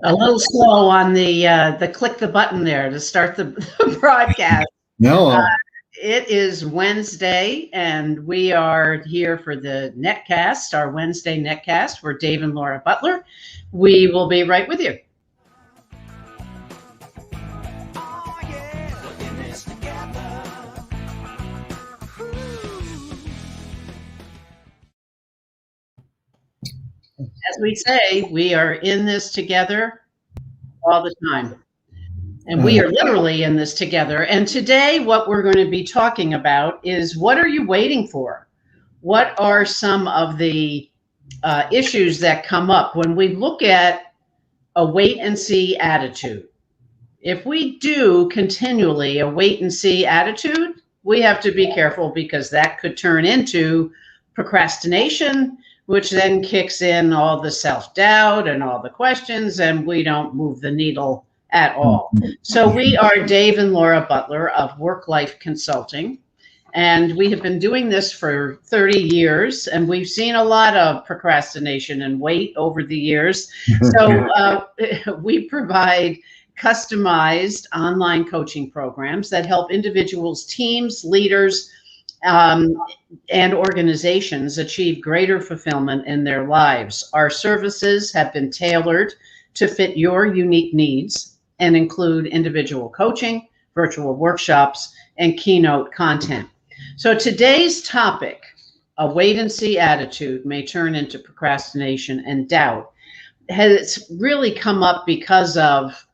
A little slow on the click the button there to start the, the broadcast. No, It is Wednesday, and we are here for the netcast, our Wednesday netcast. We're Dave and Laura Butler. We will be right with you. As we say, we are in this together all the time. And we are literally in this together. And today, what we're going to be talking about is, what are you waiting for? What are some of the issues that come up when we look at a wait and see attitude? If we do continually a wait and see attitude, we have to be careful, because that could turn into procrastination, which then kicks in all the self-doubt and all the questions, and we don't move the needle at all. So we are Dave and Laura Butler of WorkLife Consulting, and we have been doing this for 30 years, and we've seen a lot of procrastination and wait over the years. So we provide customized online coaching programs that help individuals, teams, leaders, and organizations achieve greater fulfillment in their lives. Our services have been tailored to fit your unique needs and include individual coaching, virtual workshops, and keynote content. So today's topic, a wait and see attitude may turn into procrastination and doubt, has really come up because of,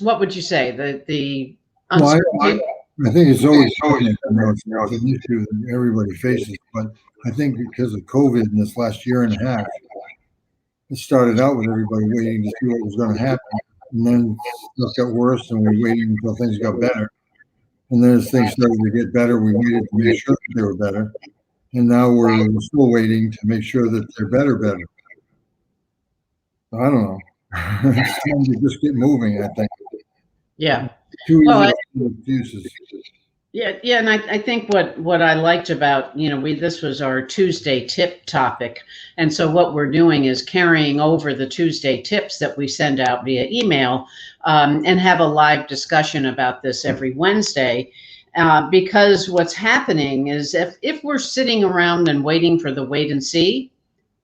what would you say, the uncertainty? I think it's always it's an issue that everybody faces, but I think because of COVID in this last year and a half, it started out with everybody waiting to see what was going to happen, and then stuff got worse, and we waited until things got better, and then as things started to get better, we waited to make sure that they were better, and now we're still waiting to make sure that they're better. I don't know. It's time to just get moving, I think. Yeah. Well, Yeah, and I think what I liked about, this was our Tuesday tip topic, and so what we're doing is carrying over the Tuesday tips that we send out via email, and have a live discussion about this every Wednesday, because what's happening is, if we're sitting around and waiting for the wait and see,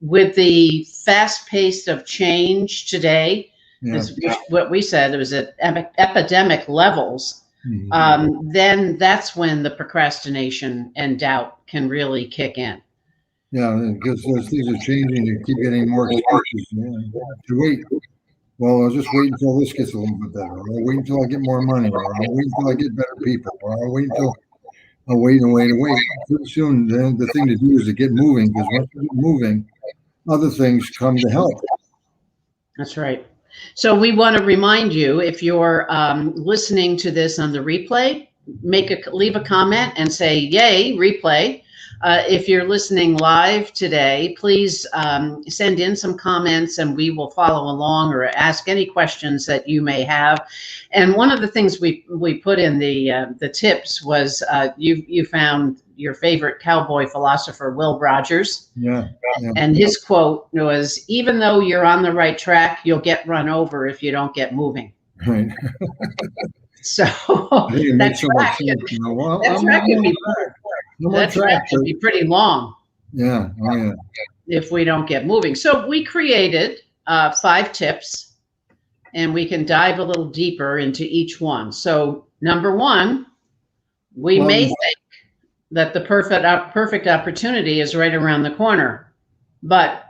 with the fast pace of change today, is what we said, it was at epidemic levels. Then that's when the procrastination and doubt can really kick in. Yeah, because those things are changing. You keep getting more excuses to wait. Well, I'll just wait until this gets a little bit better. Or I'll wait until I get more money. Or I'll wait until I get better people. Or I'll wait until I'll wait and wait and wait. Pretty soon, then the thing to do is to get moving, because once you get moving, other things come to help. That's right. So we want to remind you, if you're listening to this on the replay, leave a comment and say, yay, replay. If you're listening live today, please send in some comments, and we will follow along or ask any questions that you may have. And one of the things we put in the tips was, you found your favorite cowboy philosopher, Will Rogers. Yeah. And his quote was, "Even though you're on the right track, you'll get run over if you don't get moving." Right. So that track could be pretty long. Yeah. Oh, yeah. If we don't get moving. So we created 5 tips, and we can dive a little deeper into each one. So number 1, we may think that the perfect opportunity is right around the corner, but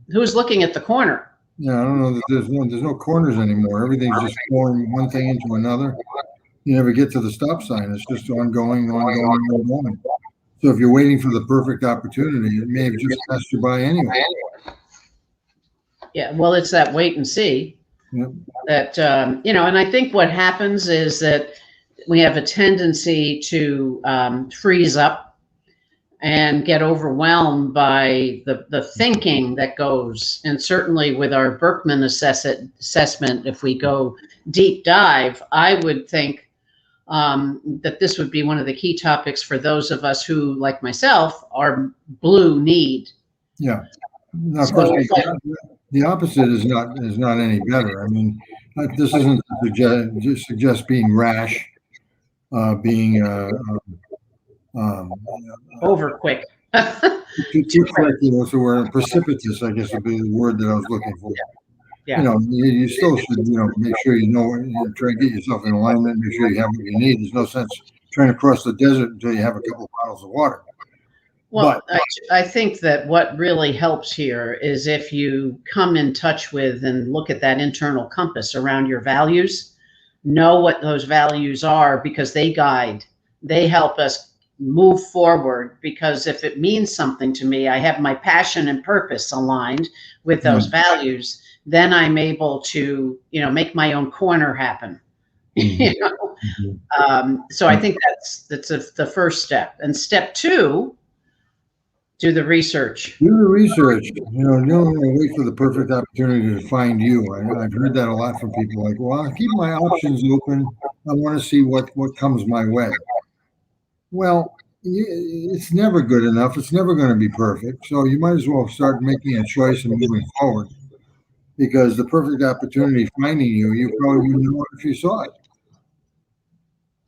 who's looking at the corner? Yeah, I don't know that there's no corners anymore. Everything's just pouring one thing into another. You never get to the stop sign. It's just ongoing. So if you're waiting for the perfect opportunity, it may have just passed you by anyway. Yeah, well, it's that wait and see. Yep. That and I think what happens is that we have a tendency to freeze up and get overwhelmed by the thinking that goes. And certainly with our Berkman assessment, if we go deep dive, I would think that this would be one of the key topics for those of us who, like myself, are blue need. Yeah. Now, of course, So, the opposite is not any better. I mean, this isn't to suggest being rash, being um, over quick. too quick. So we're precipitous, I guess would be the word that I was looking for. Yeah. You still should, make sure try to get yourself in alignment, make sure you have what you need. There's no sense trying to cross the desert until you have a couple of bottles of water. Well, I think that what really helps here is if you come in touch with and look at that internal compass around your values, know what those values are because they help us move forward. Because if it means something to me, I have my passion and purpose aligned with those values, then I'm able to, make my own corner happen. So I think that's the first step. And step two, do the research. Do the research. You don't want to wait for the perfect opportunity to find you. I've heard that a lot from people. Like, well, I'll keep my options open. I want to see what comes my way. Well, it's never good enough. It's never going to be perfect. So you might as well start making a choice and moving forward. Because the perfect opportunity finding you probably wouldn't know if you saw it.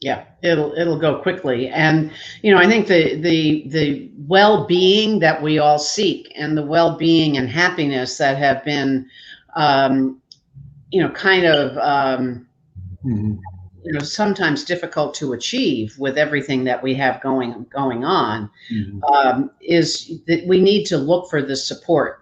Yeah, it'll go quickly. And I think the well-being that we all seek and the well-being and happiness that have been kind of sometimes difficult to achieve with everything that we have going on, is that we need to look for the support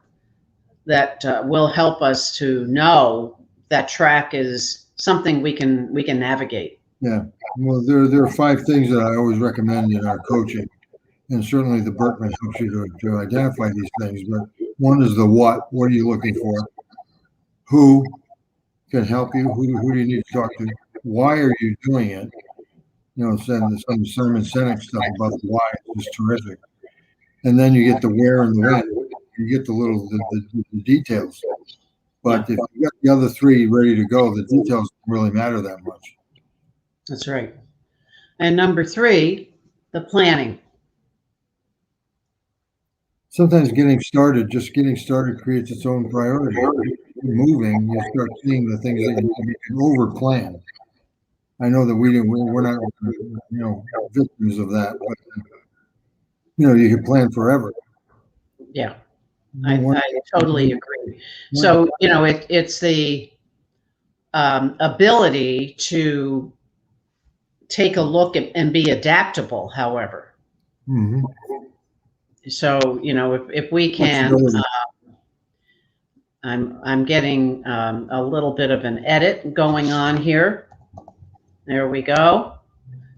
that will help us to know that track is something we can navigate. Yeah. Well, there are 5 things that I always recommend in our coaching, and certainly the Berkman helps you to identify these things. But one is the what. What are you looking for? Who can help you? Who do you need to talk to? Why are you doing it? Some Simon Sinek stuff about the why is just terrific. And then you get the where and the when. You get the details. But if you got the other 3 ready to go, the details don't really matter that much. That's right. And number 3, the planning. Sometimes just getting started creates its own priority. Moving, you start seeing the things that you can over plan. I know that we're not, victims of that, but you can plan forever. Yeah, I totally agree. So, it's the ability to take a look and be adaptable, however. Mm-hmm. So, if we can, I'm getting a little bit of an edit going on here. There we go.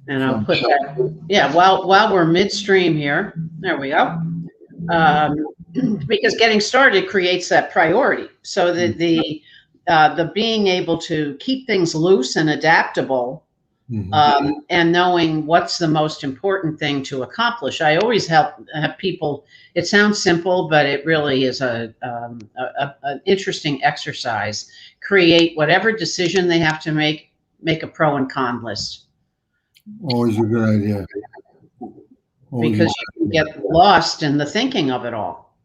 And I'll put that, while we're midstream here, there we go. Because getting started creates that priority. So the being able to keep things loose and adaptable, and knowing what's the most important thing to accomplish. I always have people, it sounds simple, but it really is an interesting exercise. Create whatever decision they have to make a pro and con list. Always a good idea. Because you can get lost in the thinking of it all.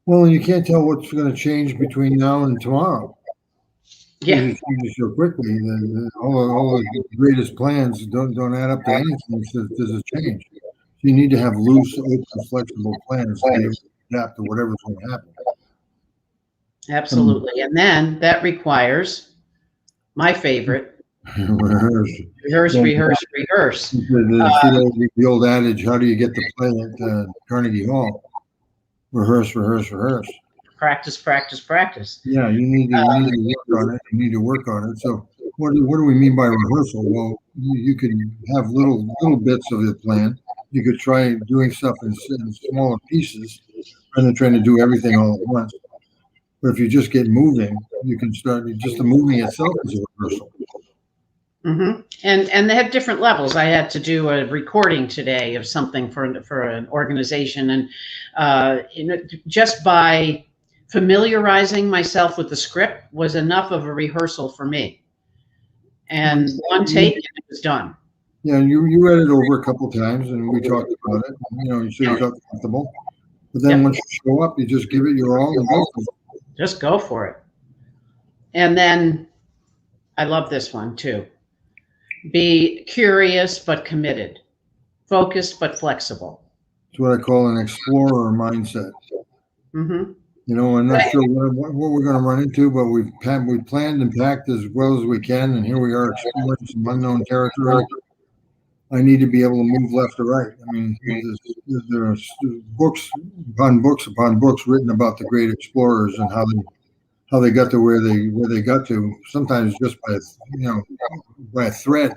Well, you can't tell what's going to change between now and tomorrow. Yeah. It changes so quickly. All the greatest plans don't add up to anything. So there's a change. So you need to have loose, open, flexible plans to adapt to whatever's going to happen. Absolutely. And then that requires my favorite. Rehearse. The old adage, how do you get to play at Carnegie Hall? Rehearse. Practice. Yeah, you need to work on it. You need to work on it. So what do we mean by rehearsal? Well, you can have little bits of the plan. You could try doing stuff in smaller pieces rather than trying to do everything all at once. But if you just get moving, you can start. Just the moving itself is a rehearsal. Mm-hmm. And they have different levels. I had to do a recording today of something for an organization, and just by familiarizing myself with the script was enough of a rehearsal for me. And one take, and it was done. Yeah, and you read it over a couple of times, and we talked about it. So you felt comfortable. But then Yep. once you show up, you just give it your all and go for it. Just go for it. And then I love this one too. Be curious but committed, focused but flexible. It's what I call an explorer mindset. Mm-hmm. I'm not sure what we're going to run into, but we've planned and packed as well as we can, and here we are exploring some unknown territory. I need to be able to move left or right. I mean, there are books upon books upon books written about the great explorers and how they got to where they got to. Sometimes just by a thread.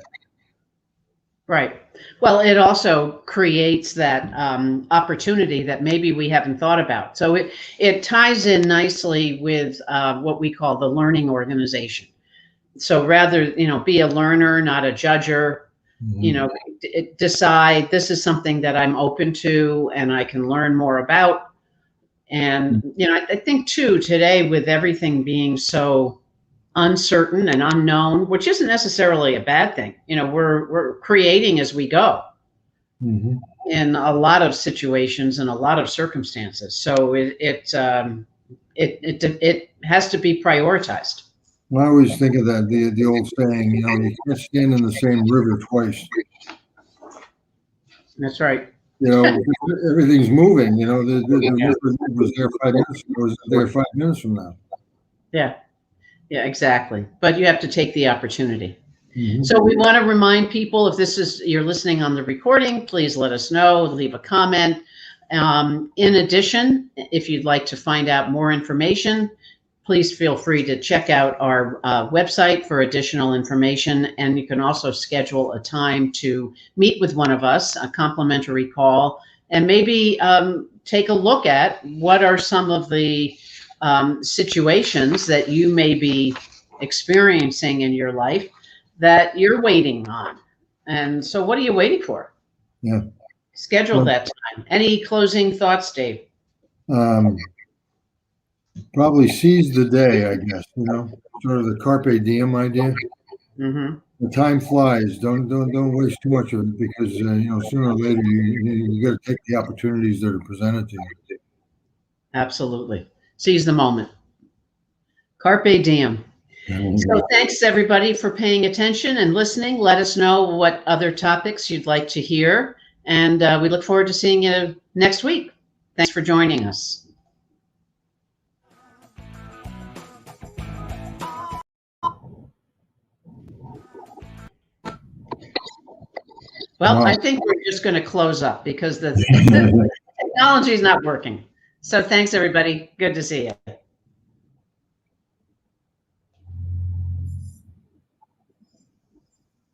Right. Well, it also creates that opportunity that maybe we haven't thought about. So it ties in nicely with what we call the learning organization. So rather, be a learner, not a judger. Mm-hmm. Decide this is something that I'm open to and I can learn more about. And, I think too, today with everything being so uncertain and unknown, which isn't necessarily a bad thing. We're creating as we go in a lot of situations and a lot of circumstances. So it has to be prioritized. Well, I always think of that, the old saying, you can't stand in the same river twice. That's right. Everything's moving. The river was there 5 minutes ago, was there 5 minutes from now. Yeah, exactly. But you have to take the opportunity. Mm-hmm. So we want to remind people, if you're listening on the recording, please let us know, leave a comment. In addition, if you'd like to find out more information, please feel free to check out our website for additional information. And you can also schedule a time to meet with one of us, a complimentary call, and maybe take a look at what are some of the situations that you may be experiencing in your life that you're waiting on. And so what are you waiting for? Yeah. Schedule that time. Any closing thoughts, Dave? Probably seize the day, I guess, sort of the carpe diem idea. Mm-hmm. The time flies. Don't waste too much of it because, sooner or later you got to take the opportunities that are presented to you. Absolutely. Seize the moment. Carpe diem. So thanks everybody for paying attention and listening. Let us know what other topics you'd like to hear. And we look forward to seeing you next week. Thanks for joining us. Well, I think we're just going to close up because the technology is not working. So thanks, everybody. Good to see you.